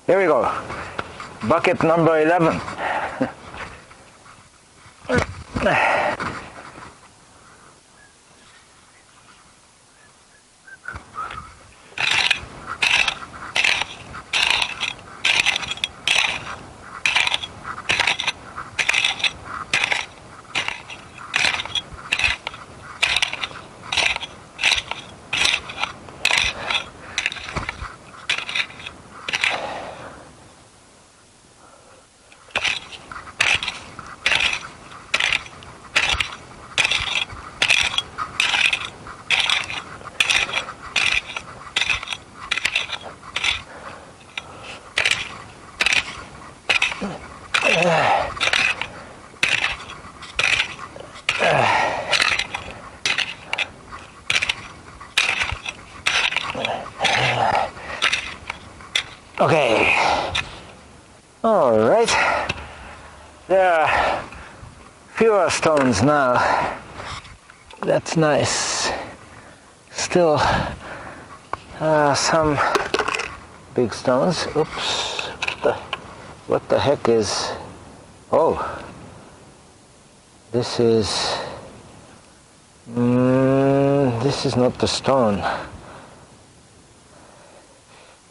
Here we go. Bucket number 11. Okay, all right, there are fewer stones now. That's nice. Still some big stones. Oops, what the heck is, oh, this is not the stone.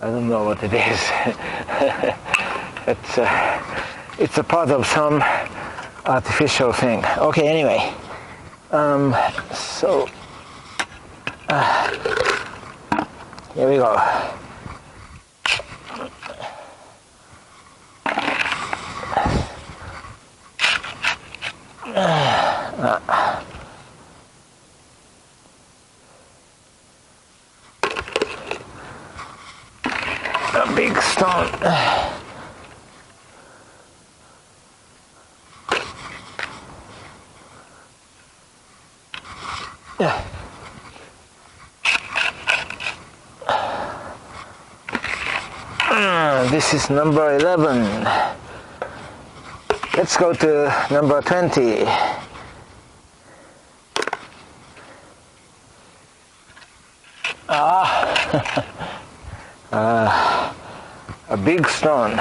I don't know what it is. It's a part of some artificial thing. Okay, anyway. So here we go. A big stone. This is number 11. Let's go to number 20. A big stone.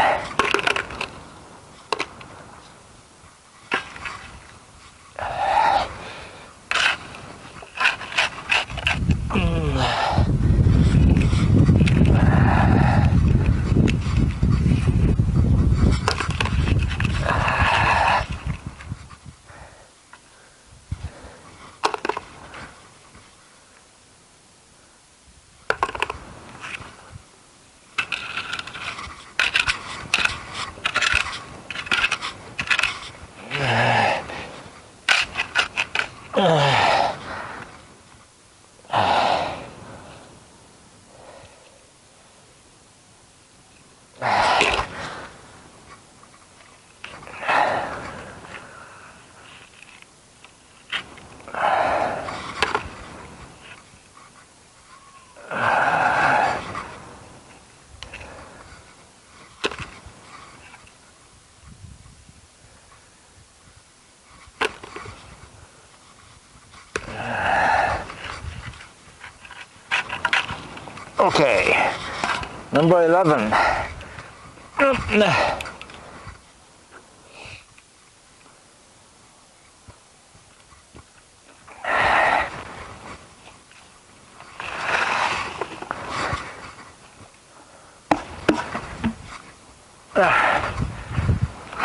Okay, number 11.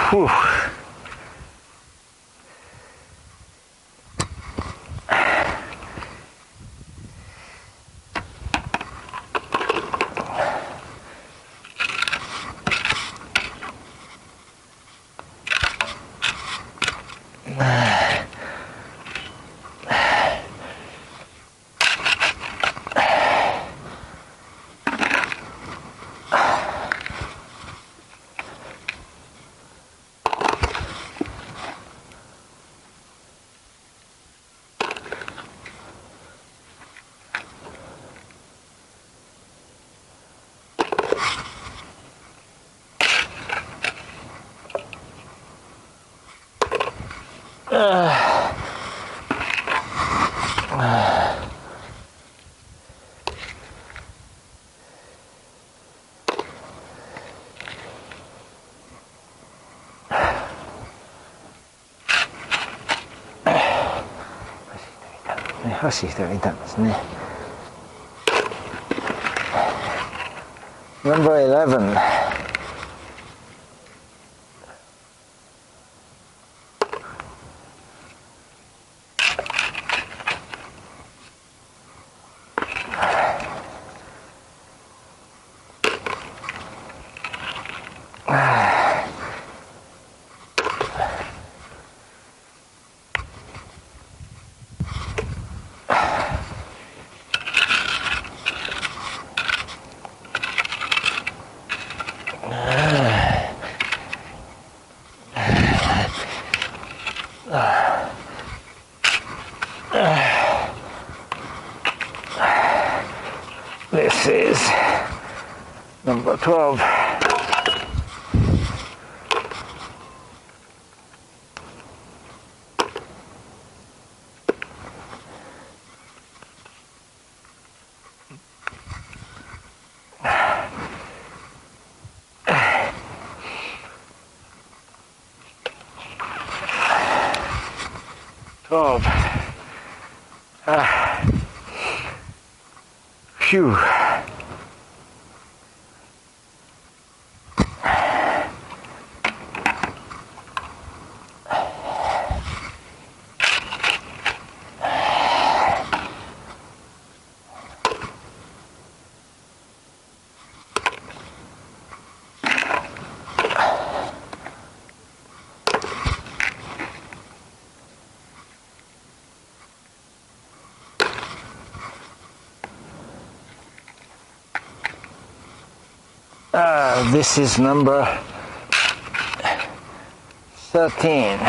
Whew. 走る人がいたんですね。Number 11. This is number 12. Phew. This is number 13.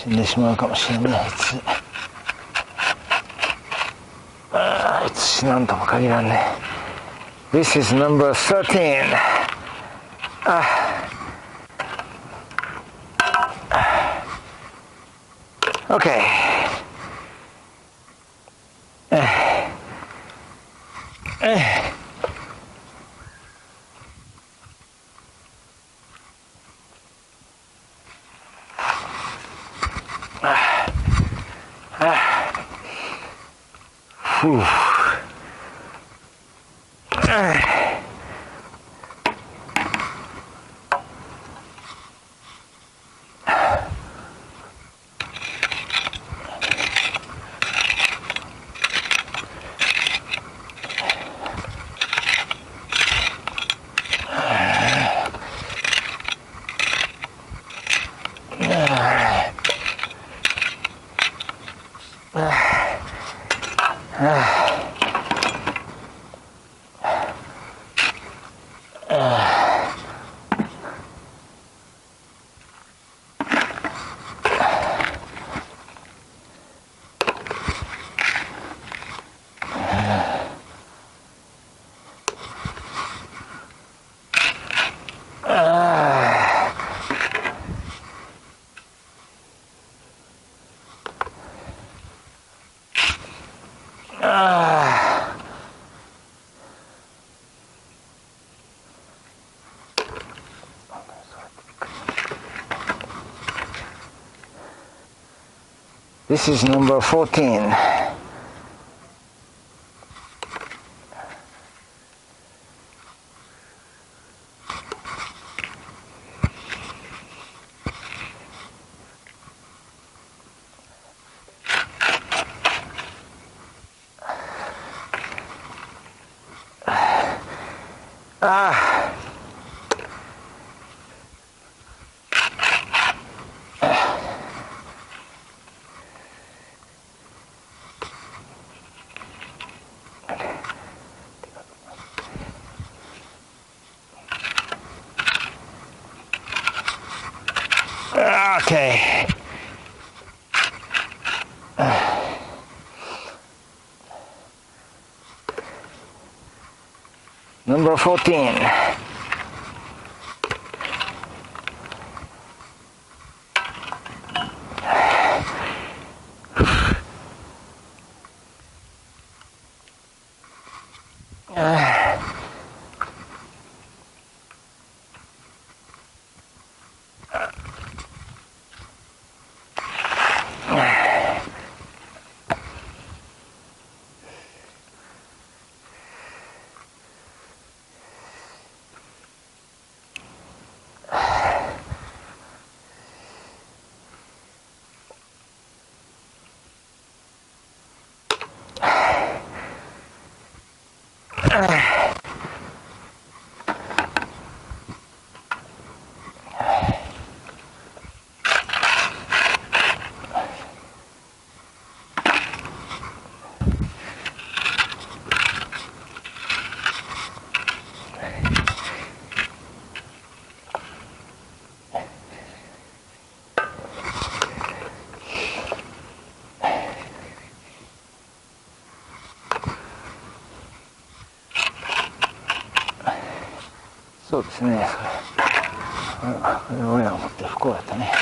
死んでしまうかもしれない。いつ死なんとも限らんね。This is number 13. Okay. Whew. This is number 14. Okay. Number 14.そうですね。これ俺が持ってる不幸やったね。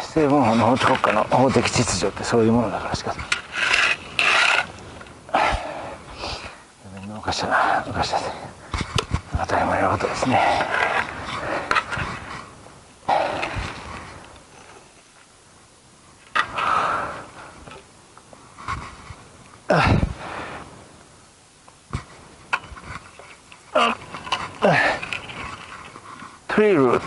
成分法の法治国家の法的秩序ってそういうものだからしか自分の犯した当たり前のことですね。Tree root.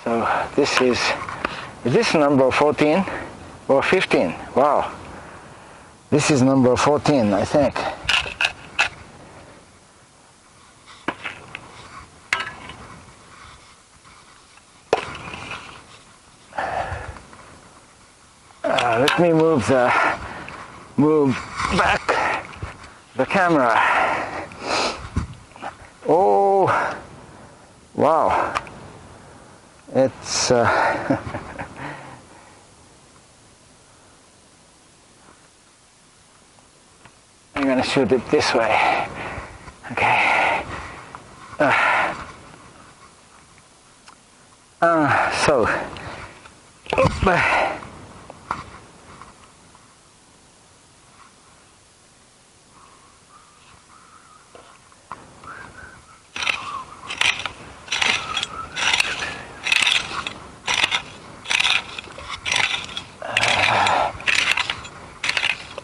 So is this number 14 or 15? Wow. This is number 14, I think. Let me move back the camera. Oh, wow. It's I'm gonna shoot it this way. Okay. So.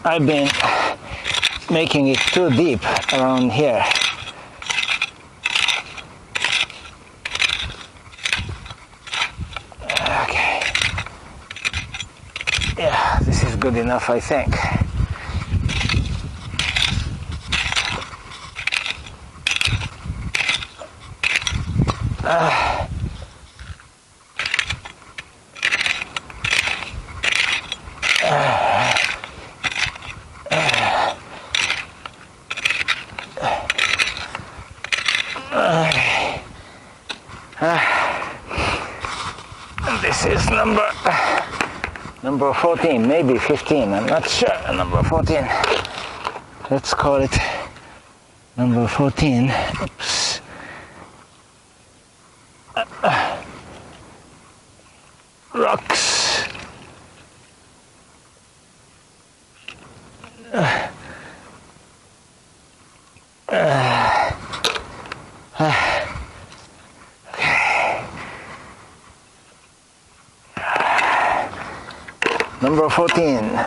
I've been making it too deep around here. Okay. Yeah, this is good enough, I think. This is number 14, maybe 15, I'm not sure. Number 14. Let's call it number 14. Oops. Rocks. Number 14.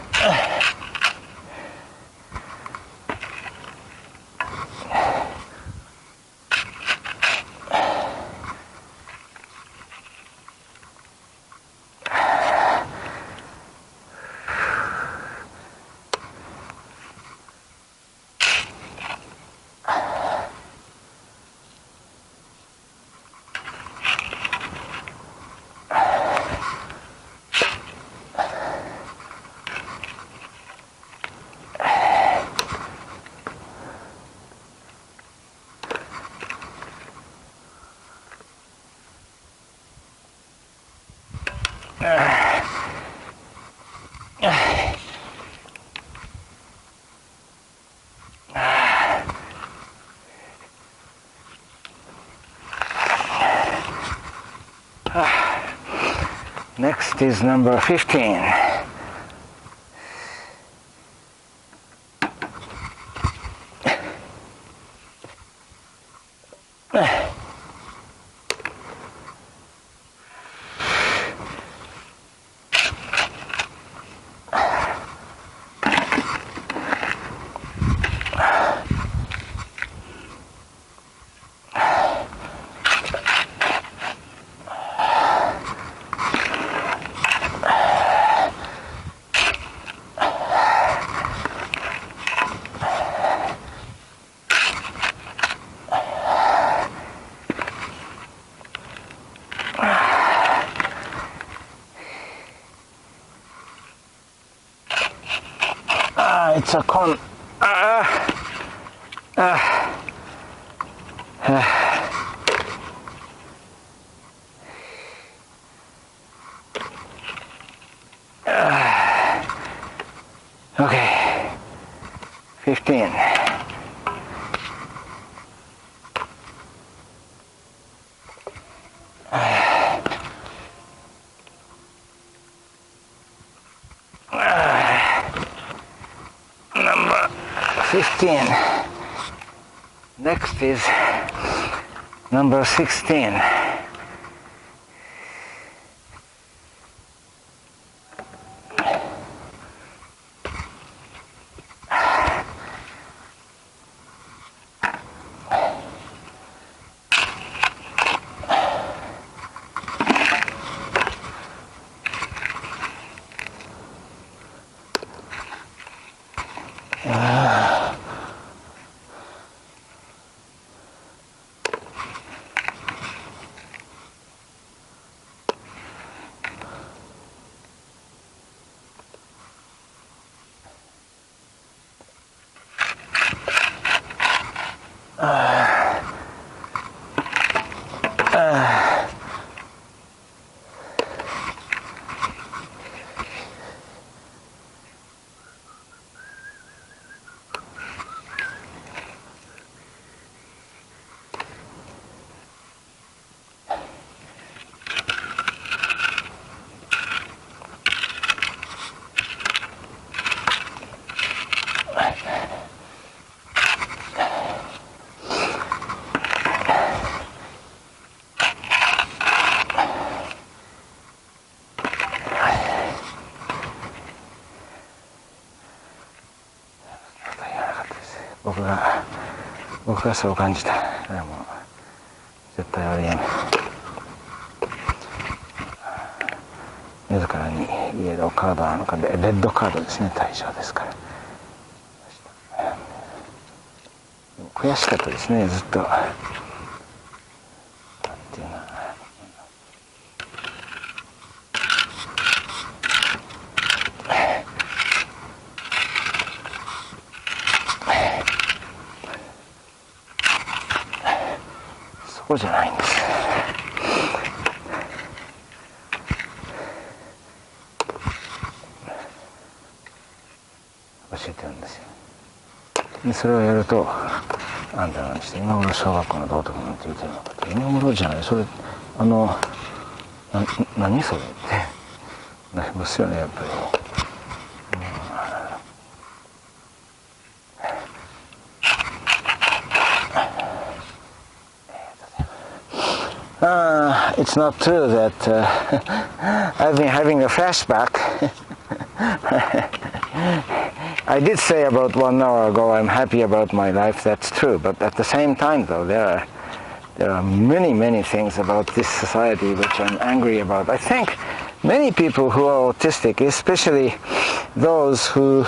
Next is number 15. It's a con. Okay, 15. Number 15. Next is number 16.僕がそう感じた。これはもう絶対ありえん。自らにイエローカードなのかでレッドカードですね、対象ですから。悔しかったですね、ずっと。っていうのはそうじゃないんです。教えてるんですよ。でそれをやると、あんた何して今頃小学校の道徳なんて言ってるのかって、今頃じゃない、それ何それってなりますよね、やっぱり。It's not true that I've been having a flashback. I did say about 1 hour ago I'm happy about my life. That's true, but at the same time, though, there are many things about this society which I'm angry about. I think many people who are autistic, especially those who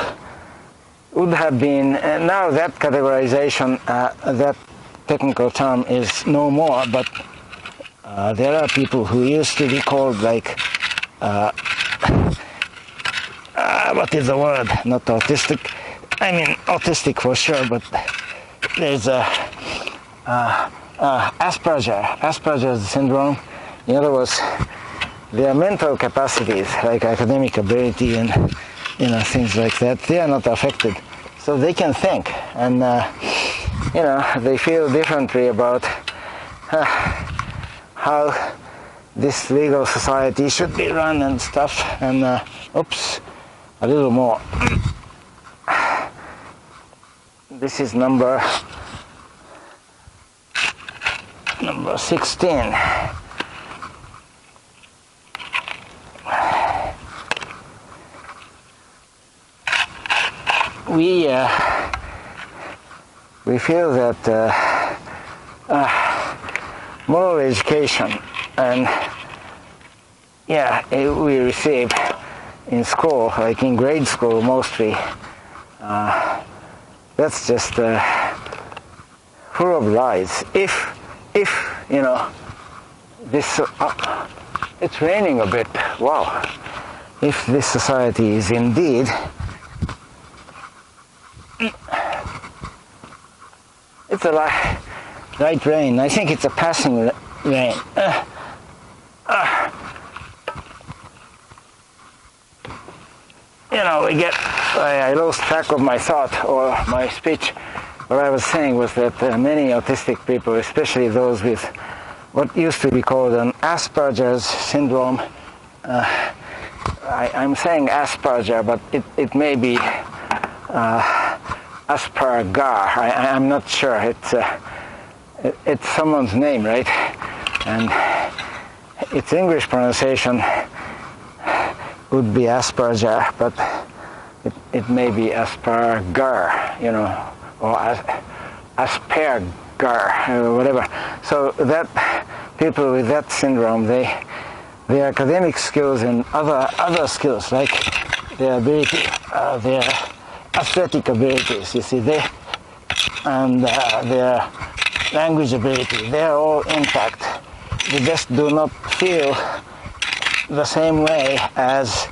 would have been now that categorization, that technical term is no more, but there are people who used to be called like what is the word? Not autistic. I mean autistic for sure, but there's Asperger's syndrome. In other words, their mental capacities, like academic ability and things like that, they are not affected. So they can think, and they feel differently about how this legal society should be run and stuff. And oops, a little more. This is number 16. We feel that moral education and we receive in school, like in grade school mostly, that's just full of lies. If this it's raining a bit, wow, if this society is indeed it's a light rain. I think it's a passing rain. I lost track of my thought or my speech. What I was saying was that many autistic people, especially those with what used to be called an Asperger's syndrome, I'm saying Asperger, but it may be Asperger. I'm not sure. It's someone's name, right? And its English pronunciation would be Asperger, but it may be Asperger, or Asperger, whatever. So that people with that syndrome, their academic skills and other skills, like their ability, their aesthetic abilities, you see, and their language ability, they're all intact. They just do not feel the same way as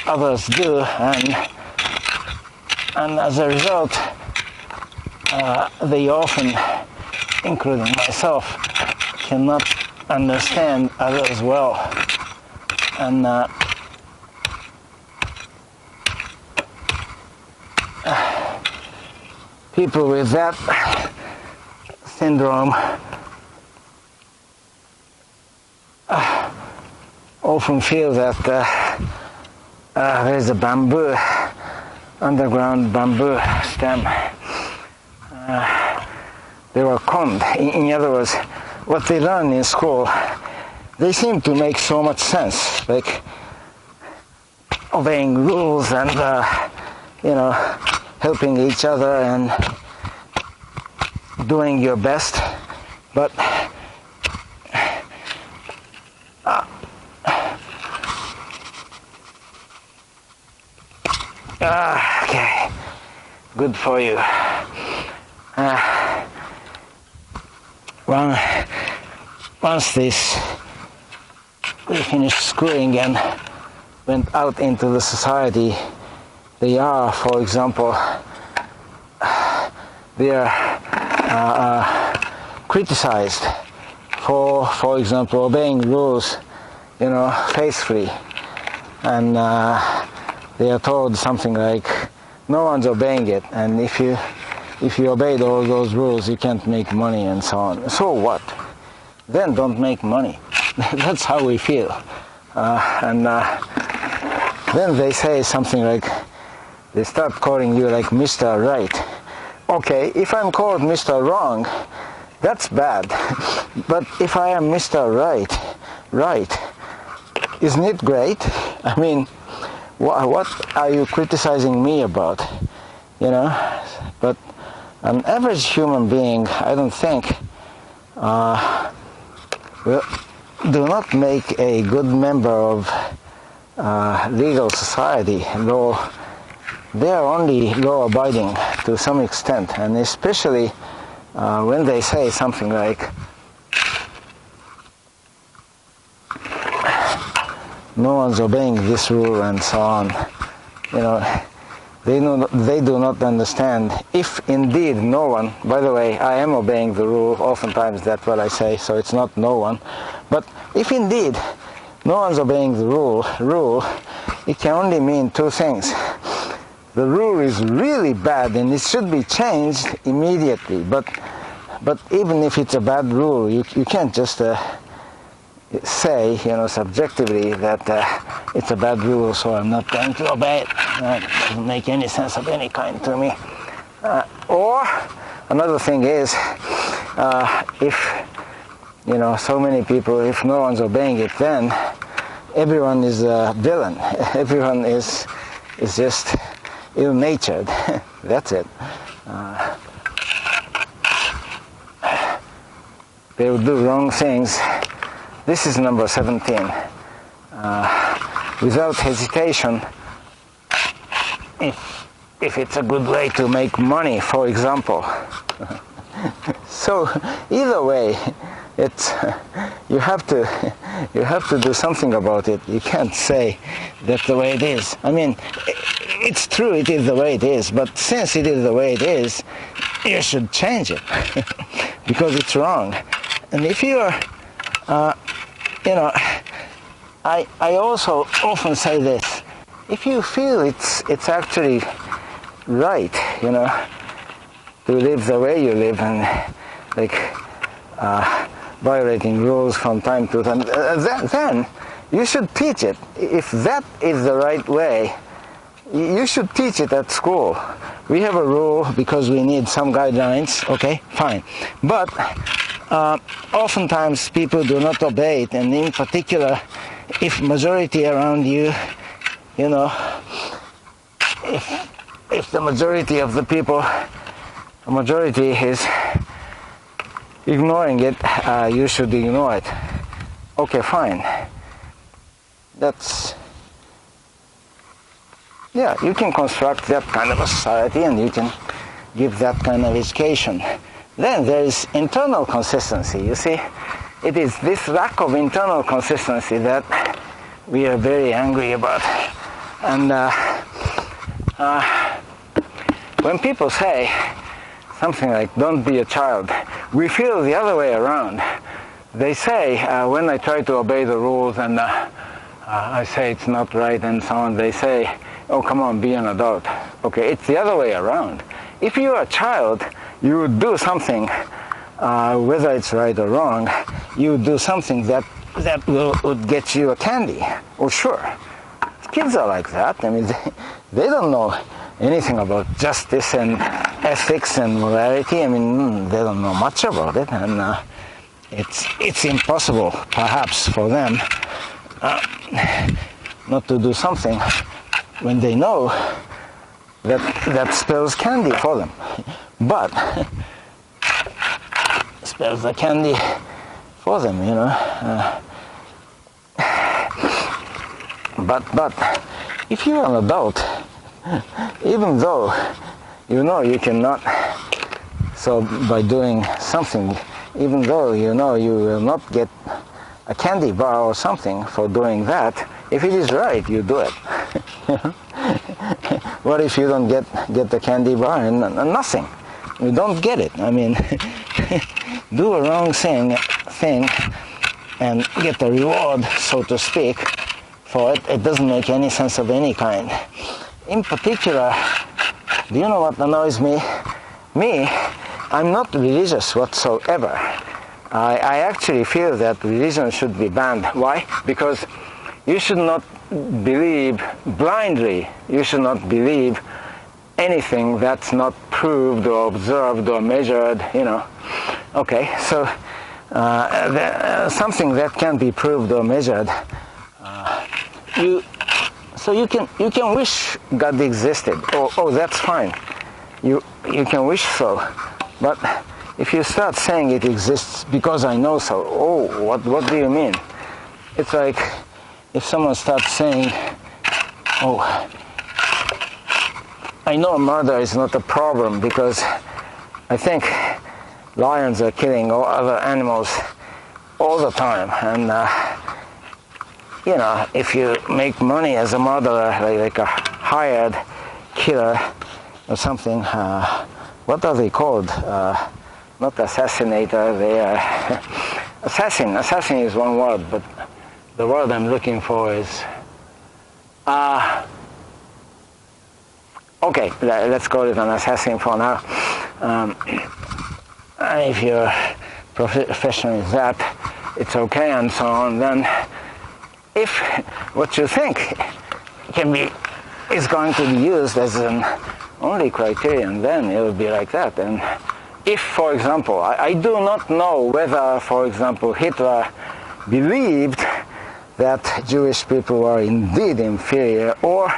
others do, and as a result, they often, including myself, cannot understand others well, and people with that syndrome often feel that there's a underground bamboo stem. They were conned. In other words, what they learn in school, they seem to make so much sense, like obeying rules and helping each other and doing your best, but okay, good for you. Once they finished schooling and went out into the society, they are, for example, they are criticized for example, obeying rules, faithfully, and they are told something like, no one's obeying it, and if you obeyed all those rules, you can't make money, and so on. So what? Then don't make money. That's how we feel. And then they say something like, they start calling you like Mr. Right. Okay, if I'm called Mr. Wrong, that's bad. But if I am Mr. Right, isn't it great? I mean, what are you criticizing me about? But an average human being, I don't think, do not make a good member of legal society, though they are only law-abiding to some extent, and especially when they say something like, no one's obeying this rule and so on. they do not understand. If indeed no one, by the way, I am obeying the rule, oftentimes that's what I say, so it's not no one, but if indeed no one's obeying the rule, it can only mean two things. The rule is really bad and it should be changed immediately, but even if it's a bad rule, you can't just say, subjectively that it's a bad rule, so I'm not going to obey it. It doesn't make any sense of any kind to me. Or another thing is, if so many people, if no one's obeying it, then everyone is a villain. Everyone is just ill-natured. That's it. They will do wrong things. This is number 17. Without hesitation, if it's a good way to make money, for example. So either way, it's you have to do something about it. You can't say that's the way it is. I mean, it's true, it is the way it is, but since it is the way it is, you should change it because it's wrong. And if you are, I also often say this: if you feel it's actually right, to live the way you live and violating rules from time to time, then you should teach it. If that is the right way, you should teach it at school. We have a rule because we need some guidelines, okay, fine. But oftentimes people do not obey it, and in particular, if majority around you, if the majority of the people, the majority is ignoring it, you should ignore it. Okay, fine. You can construct that kind of a society and you can give that kind of education. Then there is internal consistency. You see, it is this lack of internal consistency that we are very angry about. And when people say something like, don't be a child, we feel the other way around. They say, when I try to obey the rules and I say it's not right and so on, they say, oh, come on, be an adult. Okay, it's the other way around. If you are a child, you would do something, whether it's right or wrong, you would do something that would get you a candy. Oh, sure. Kids are like that. I mean, they don't know anything about justice and ethics and morality. I mean, they don't know much about it, and it's impossible, perhaps, for them not to do something when they know that spells candy for them. But spells the candy for them, But if you're an adult, even though you cannot, so by doing something, even though you will not get a candy bar or something for doing that, if it is right, you do it. What if you don't get the candy bar and nothing? You don't get it. I mean, do a wrong thing and get the reward, so to speak, for it. It doesn't make any sense of any kind. In particular, do you know what annoys me? I'm not religious whatsoever. I actually feel that religion should be banned. Why? Because you should not believe blindly. You should not believe anything that's not proved or observed or measured, Okay, so something that can be proved or measured, you can wish God existed. Oh, that's fine. You can wish so, but if you start saying it exists because I know so, what do you mean? It's like if someone starts saying, I know murder is not a problem because I think lions are killing all other animals all the time, and if you make money as a murderer, like a hired killer or something. What are they called? Not assassinator, they are assassin. Assassin is one word, but the word I'm looking for is okay, let's call it an assassin for now. If your profession is that, it's okay and so on. Then if what you think is going to be used as an only criterion, then it will be like that. And if, for example, I do not know whether, for example, Hitler believed that Jewish people were indeed inferior, or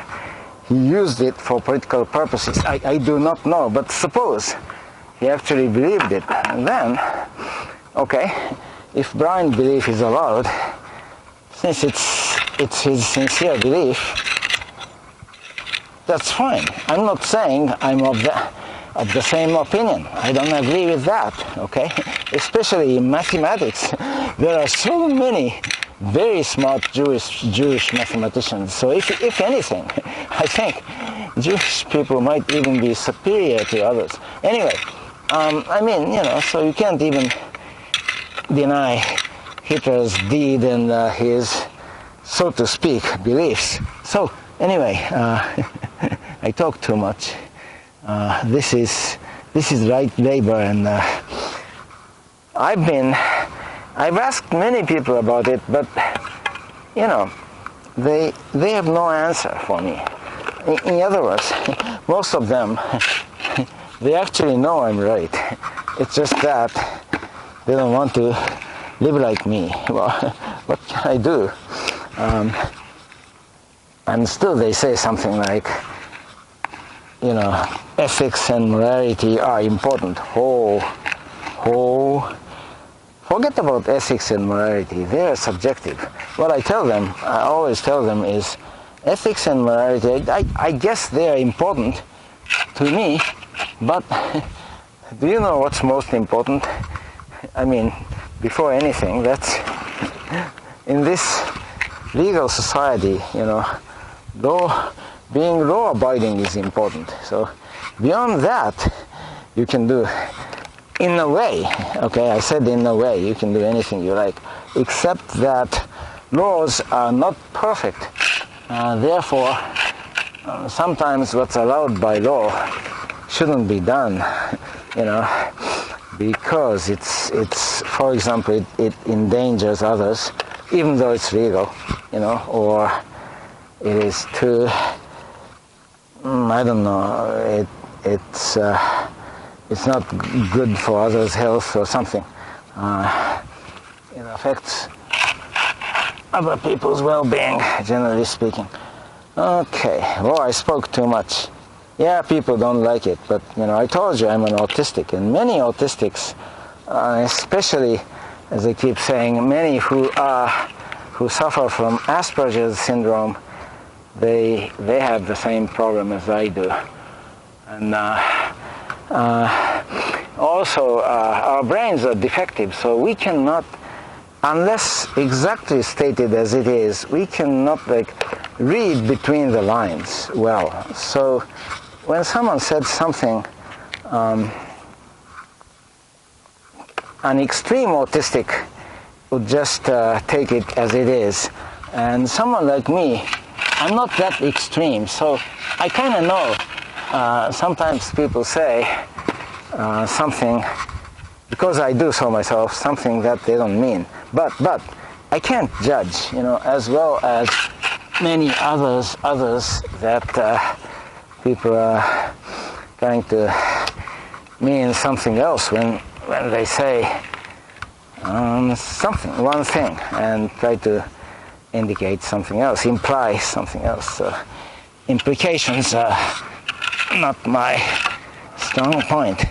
he used it for political purposes. I do not know, but suppose he actually believed it, and then, okay, if blind belief is allowed, since it's his sincere belief, that's fine. I'm not saying I'm of the same opinion. I don't agree with that, okay? Especially in mathematics, there are so many very smart Jewish mathematicians. So if anything, I think Jewish people might even be superior to others. Anyway, I mean, so you can't even deny Hitler's deed and his, so to speak, beliefs. So anyway, I talk too much. This is right labor, and I've asked many people about it, but they have no answer for me. In other words, most of them, they actually know I'm right. It's just that they don't want to live like me. Well, what can I do? And still they say something like, ethics and morality are important. Forget about ethics and morality. They are subjective. What I always tell them is, ethics and morality, I guess they are important to me, but do you know what's most important? I mean, before anything, that's in this legal society, being law-abiding is important. So beyond that, you can do, in a way, okay, I said in a way, you can do anything you like, except that laws are not perfect. Therefore, sometimes what's allowed by law shouldn't be done, because it's for example, it endangers others, even though it's legal, or it is too, I don't know, it's not good for others' health or something. It affects other people's well-being, generally speaking. Okay, well, I spoke too much. Yeah, people don't like it, but I told you I'm an autistic, and many autistics, especially, as I keep saying, many who suffer from Asperger's syndrome, they have the same problem as I do. And also, our brains are defective, so we cannot, unless exactly stated as it is, we cannot read between the lines well. So when someone said something, an extreme autistic would just take it as it is, and someone like me, I'm not that extreme, so I kind of know. Sometimes people say something, because I do so myself, something that they don't mean. But I can't judge, as well as many others that people are trying to mean something else when they say one thing, and try to indicate something else, imply something else. So implications are not my strong point.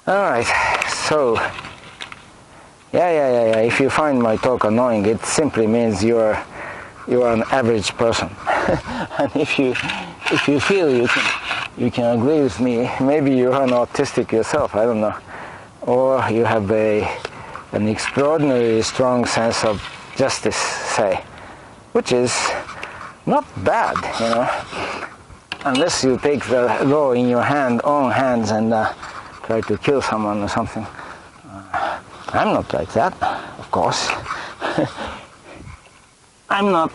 All right, so yeah. If you find my talk annoying, it simply means you are an average person. And if you feel you can agree with me, maybe you're an autistic yourself. I don't know. or you have an extraordinarily strong sense of justice, say, which is not bad, unless you take the law in your own hands and try to kill someone or something. I'm not like that, of course. I'm not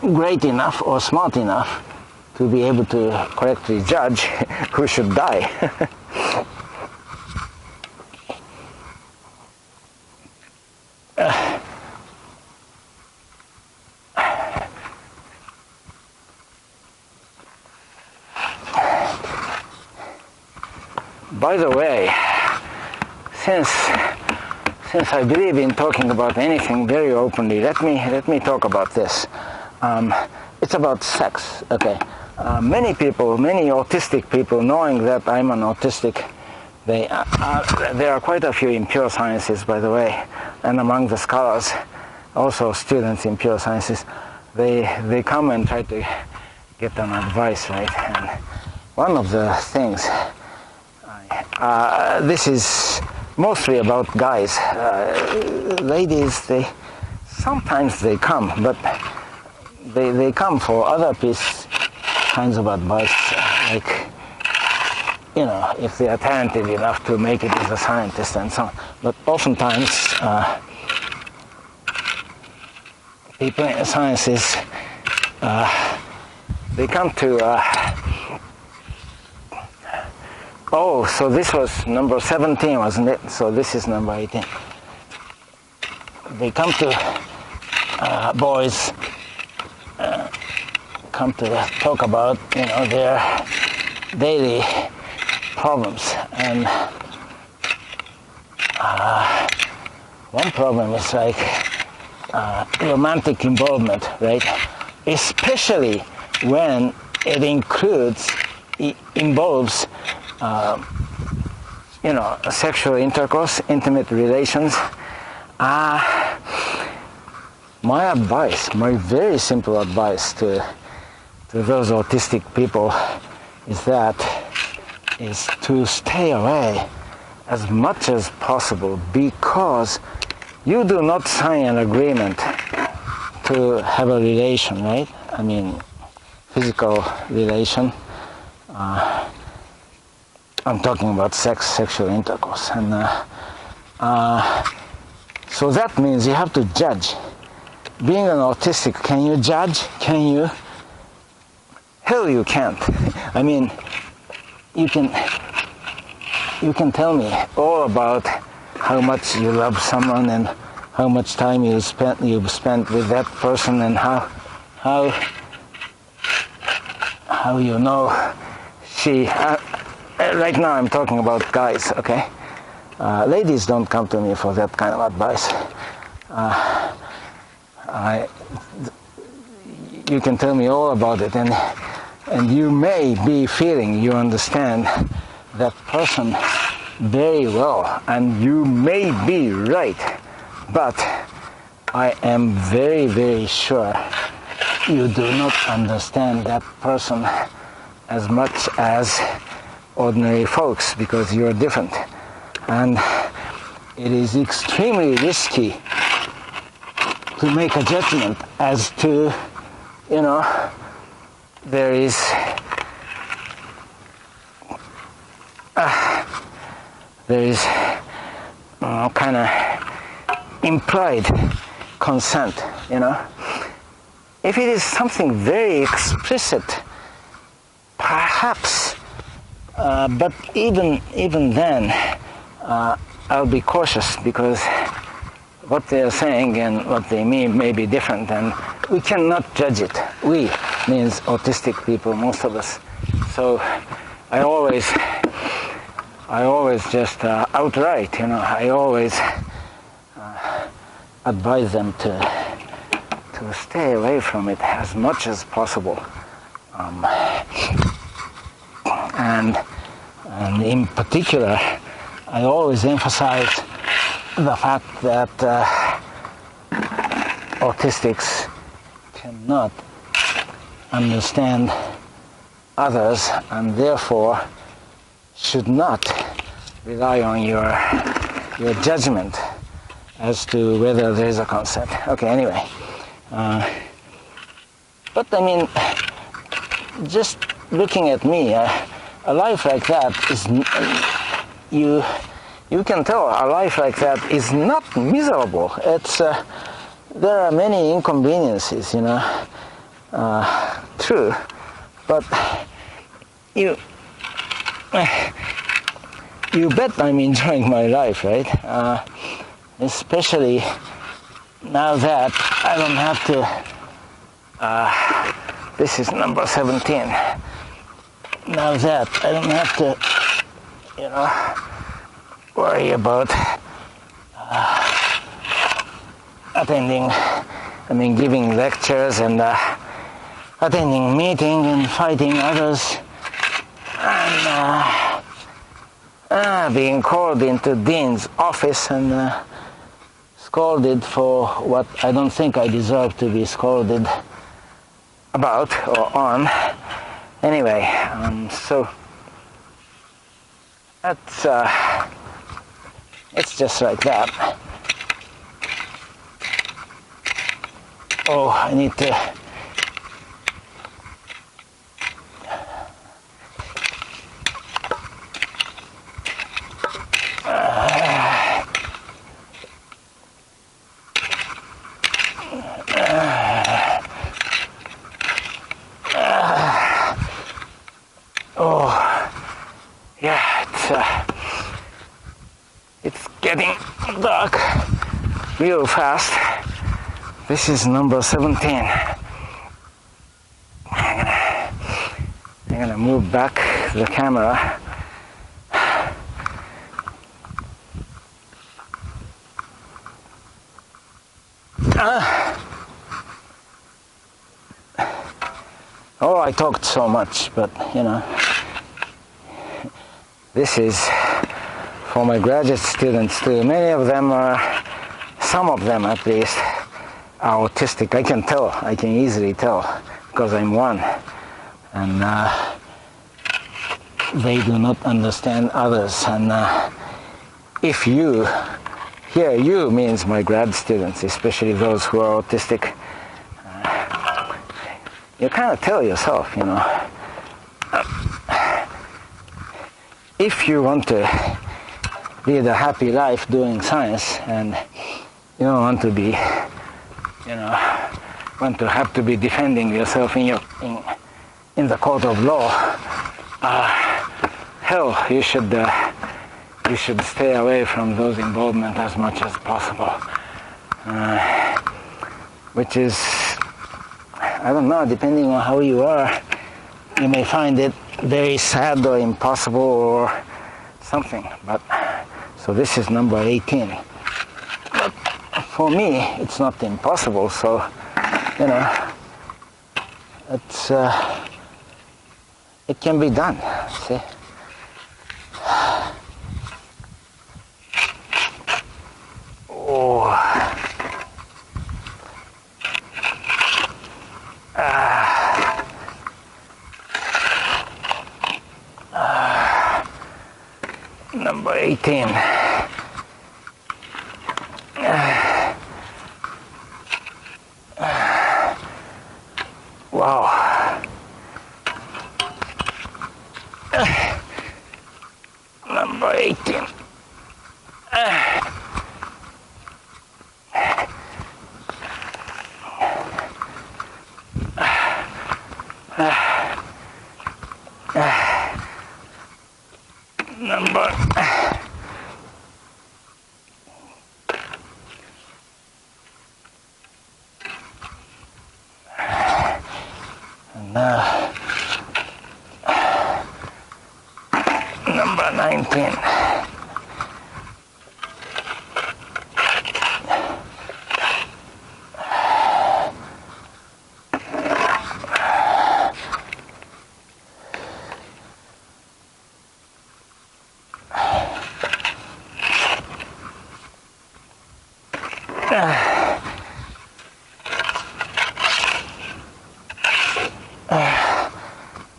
great enough or smart enough to be able to correctly judge who should die. By the way, since I believe in talking about anything very openly, let me talk about this. It's about sex. Okay. Many autistic people, knowing that I'm an autistic, there are quite a few in pure sciences, by the way, and among the scholars, also students in pure sciences, they come and try to get an advice, right? And one of the things, this is mostly about guys. Ladies, sometimes they come, but they come for other kinds of advice, like, if they are talented enough to make it as a scientist and so on. But oftentimes, people in sciences, they come to, so this was number 17, wasn't it? So this is number 18. They come to boys, come to talk about, their daily problems. And one problem is like romantic involvement, right? Especially when it involves sexual intercourse, intimate relations. My very simple advice to those autistic people is to stay away as much as possible, because you do not sign an agreement to have a relation, right? I mean, physical relation. I'm talking about sexual intercourse. And so that means you have to judge. Being an autistic, can you judge? Can you? Hell, you can't. I mean, you can tell me all about how much you love someone and how much time you've spent with that person, and how she. Right now I'm talking about guys, okay? Ladies don't come to me for that kind of advice. You can tell me all about it, and you may be feeling you understand that person very well, and you may be right, but I am very, very sure you do not understand that person as much as ordinary folks, because you're different. And it is extremely risky to make a judgment as to, there is kind of implied consent, If it is something very explicit, perhaps, but even then, I'll be cautious, because what they are saying and what they mean may be different, and we cannot judge it. We means autistic people, most of us. So I always just outright, I always advise them to stay away from it as much as possible. And in particular, I always emphasize the fact that autistics cannot understand others, and therefore should not rely on your judgment as to whether there is a concept. Okay, anyway. But I mean, just looking at me, a life like that is, you can tell a life like that is not miserable. It's there are many inconveniences, you know, true, but you bet I'm enjoying my life, right? Especially now that I don't have to, this is number 17, now that I don't have to, you know, worry about giving lectures and attending meetings and fighting others and being called into dean's office and scolded for what I don't think I deserve to be scolded about or on. Anyway, so that's it's just like that. Oh, I need to it's getting dark real fast. This is number 17. I'm gonna move back the camera. Oh, I talked so much, but you know, this is for my graduate students too. Many of them are, some of them at least, are autistic. I can tell, I can easily tell, because I'm one. And they do not understand others. And if you, here you means my grad students, especially those who are autistic, you kind of tell yourself, you know, if you want to lead a happy life doing science and you don't want to be, you know, want to have to be defending yourself in the court of law, hell, you should stay away from those involvement as much as possible, which is, I don't know, depending on how you are, you may find it very sad or impossible or something. But so this is number 18. But for me, it's not impossible. So, you know, it's it can be done. See. Oh. Number 18. Wow. Number 18. Number number 19.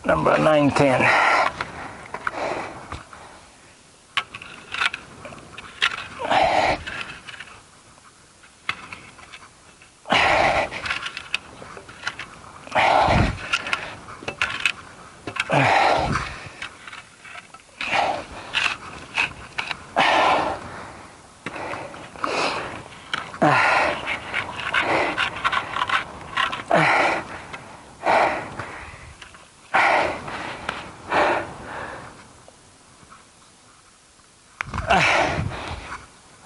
Number 19.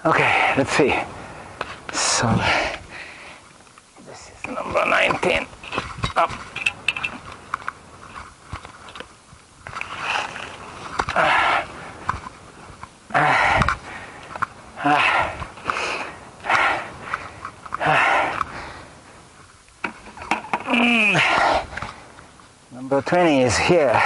Okay, let's see. So this is number 19. Up. Number 20 is here.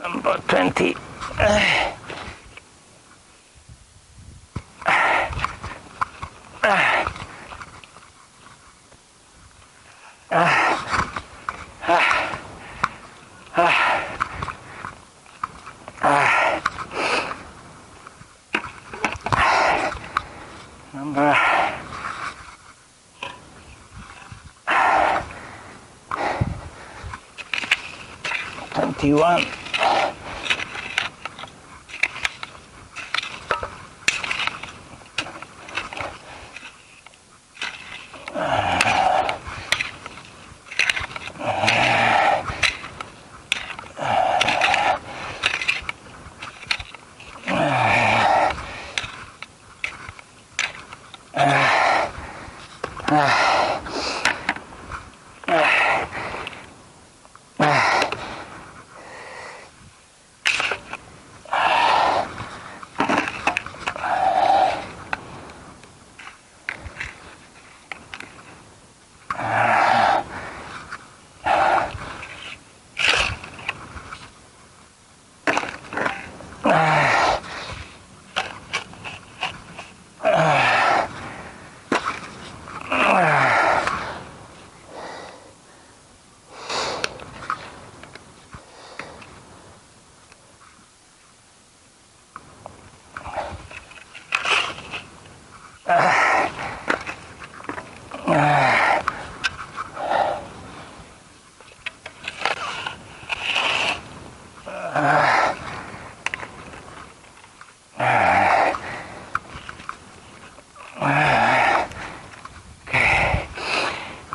Number 20. Number 21.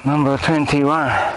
Number 21.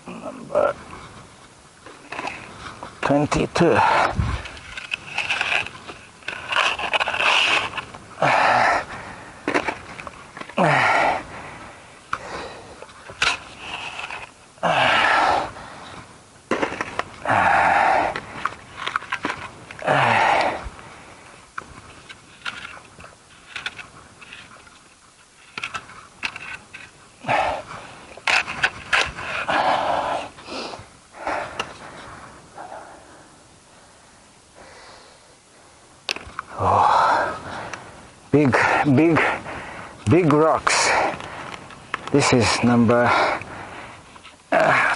Number 22. Oh. big, big, big rocks. This is number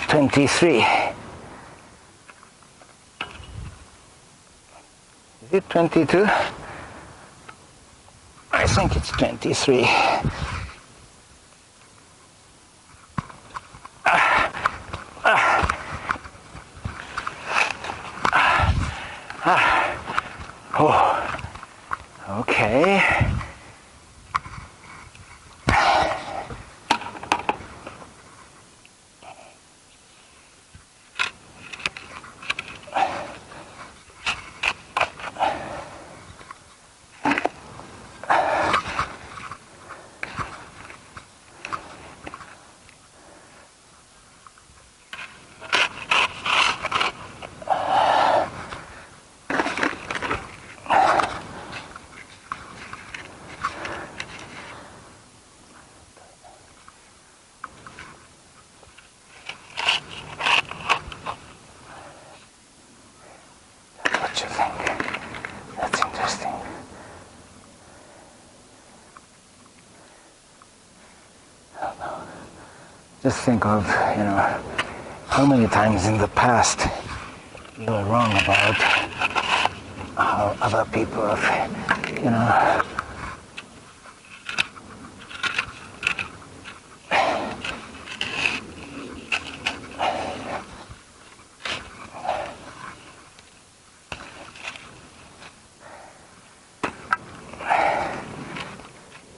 23. Is it 22? I think it's 23. Oh, okay. What you think? That's interesting. Just think of, how many times in the past you were wrong about how other people have,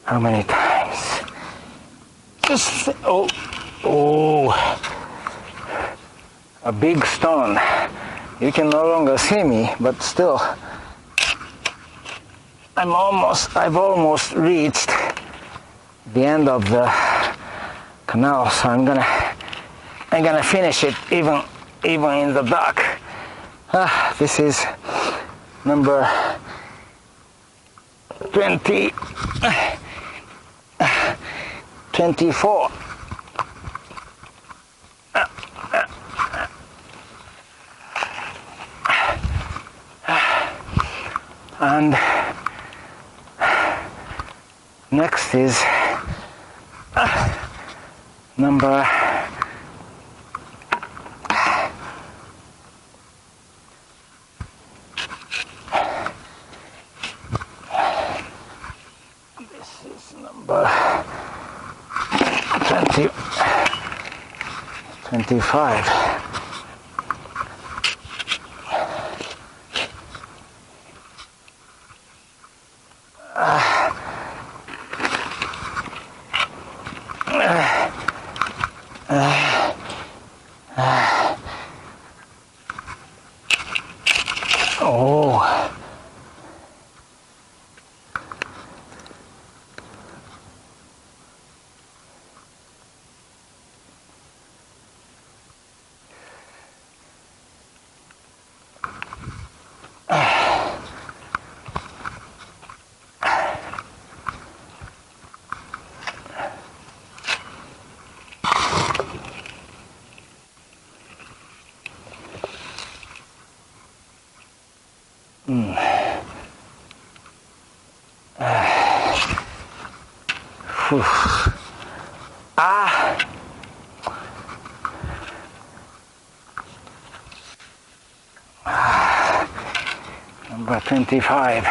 how many times? Just, a big stone. You can no longer see me, but still, I've almost reached the end of the canal, so I'm gonna finish it even in the dark. This is number 24. And next is number 25. Number 25.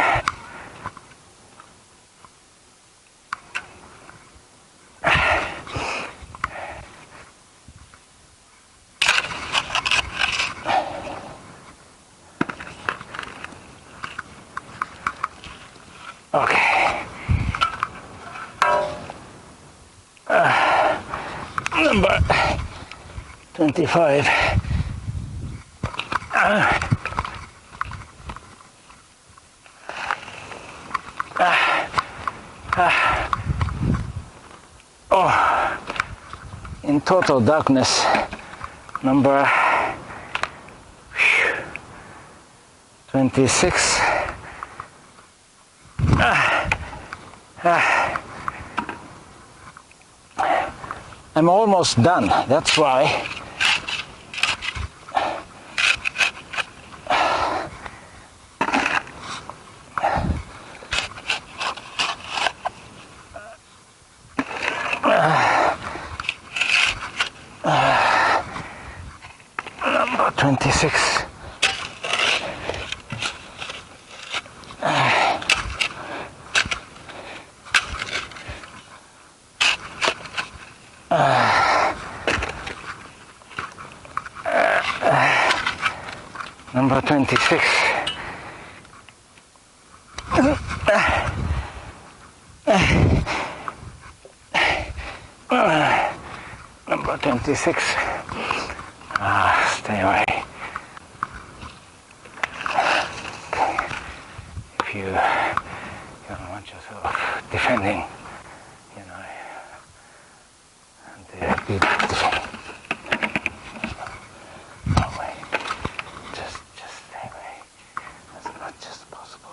Okay. Number 25. In total darkness, number 26. I'm almost done, that's why. Number 26. Number 26. Stay away. If you don't want yourself defending, you know, and be defending. No way. Just stay away as much as possible.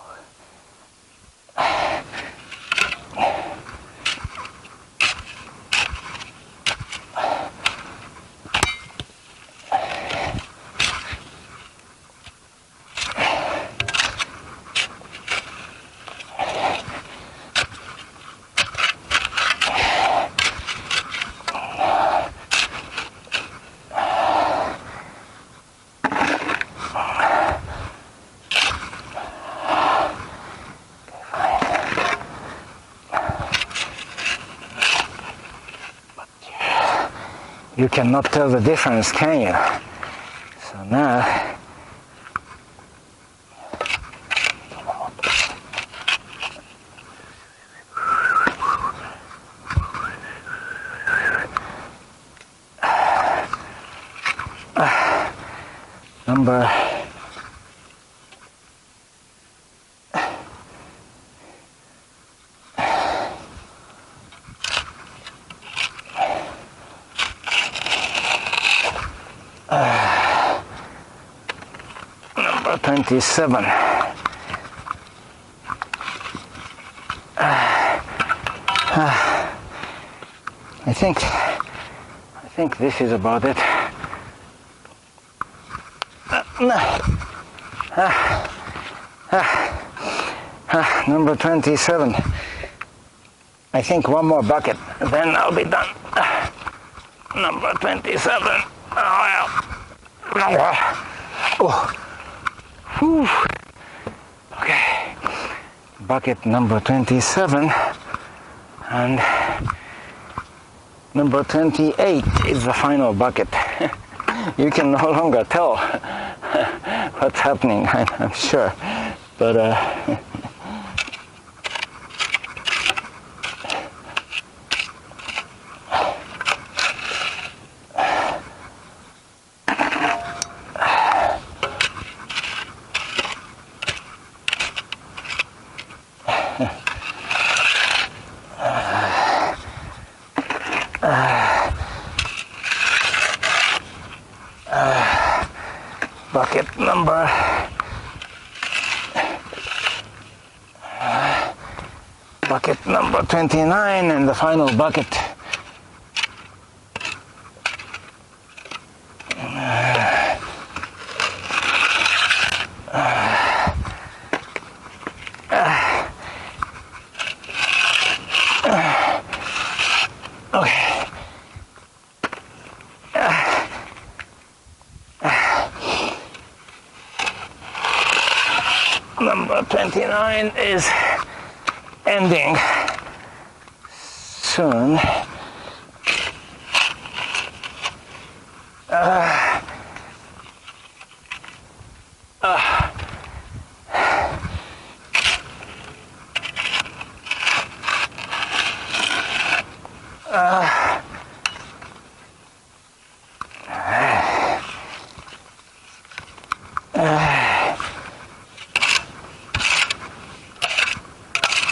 You cannot tell the difference, can you? So now, number number 27. I think this is about it. Number 27. I think one more bucket, then I'll be done. Number 27. Whew. Okay. Bucket number 27. And number 28 is the final bucket. You can no longer tell what's happening, I'm sure. But bucket number bucket number 29 and the final bucket. Okay. Number 29 is ending soon.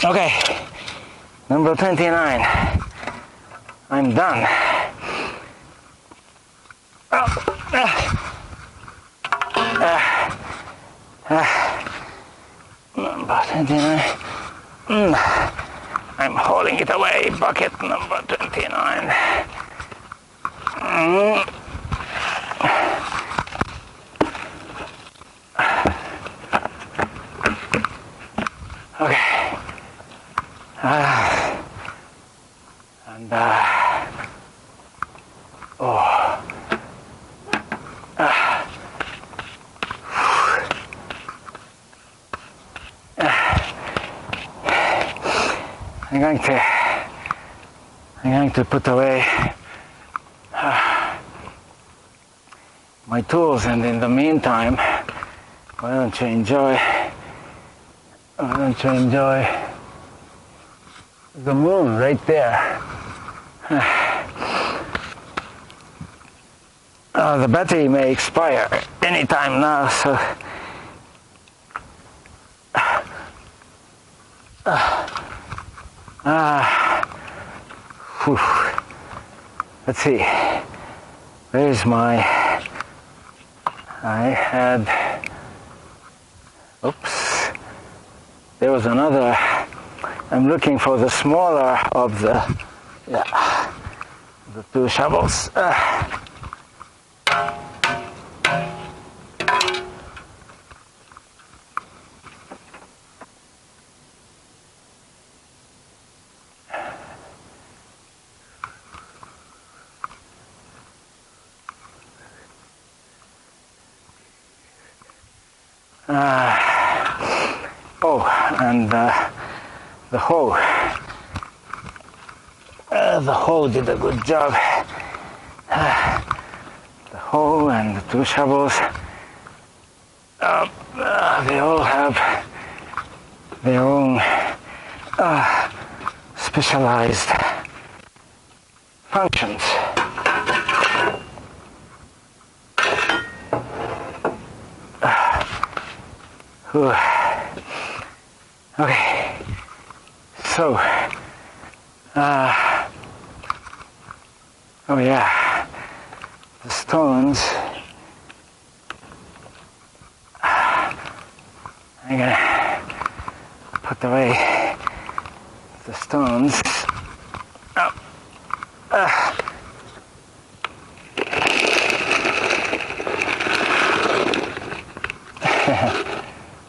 Okay, number 29. I'm done. Number 29. I'm holding it away. Bucket number 29. Okay. I'm going to put away my tools, and in the meantime Why don't you enjoy the moon right there? The battery may expire anytime now, so let's see. Where's my? I had. Oops. There was another. I'm looking for the smaller of the two shovels. And the hoe. The hoe did a good job. The hoe and the two shovels. They all have their own specialized functions. Okay, so, oh yeah, the stones, I'm gonna put away the stones.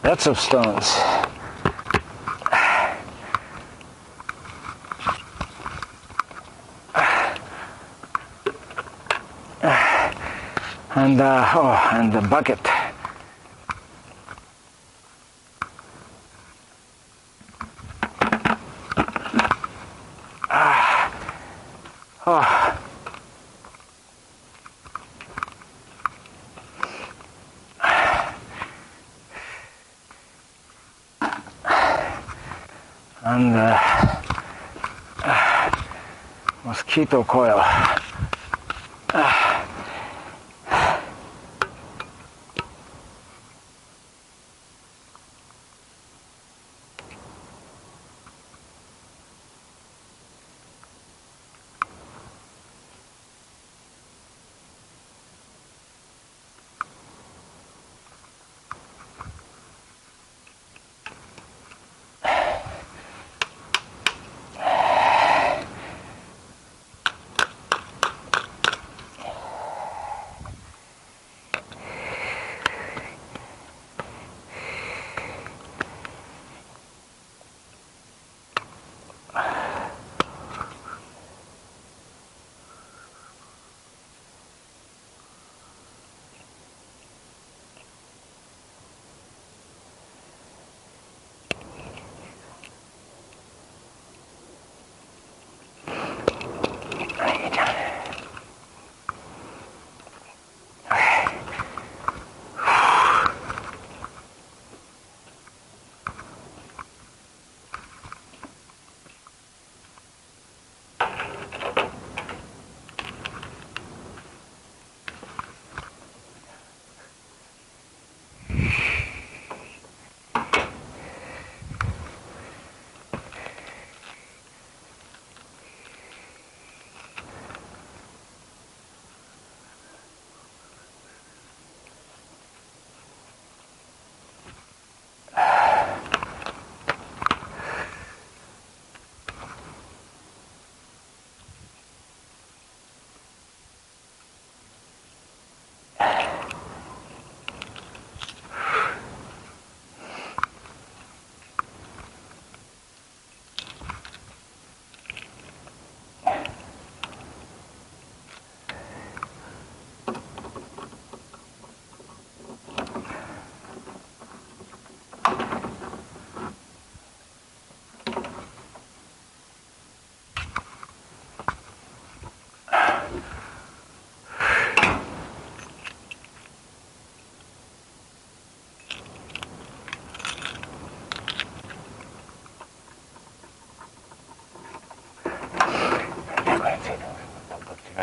Lots of stones. And the bucket. And mosquito coil.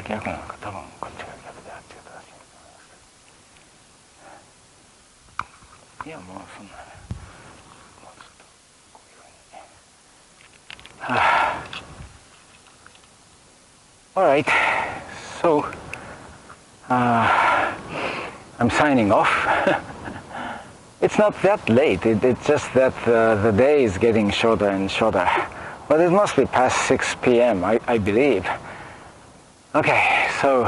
逆なのか、多分こっちが逆であっちが正しいと思います。いや、もうそんなね、もうちょっとこういうふうにね。Alright, so I'm signing off. It's not that late, it's just that the day is getting shorter and shorter. But it must be past 6 p.m., I believe. Okay, so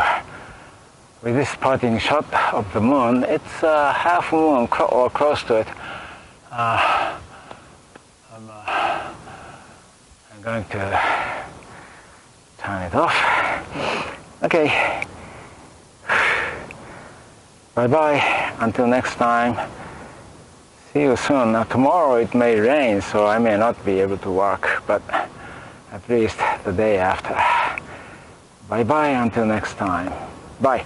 with this parting shot of the moon, it's half moon or close to it. I'm going to turn it off. Okay. Bye-bye. Until next time. See you soon. Now, tomorrow it may rain, so I may not be able to work, but at least the day after. Bye-bye until next time. Bye.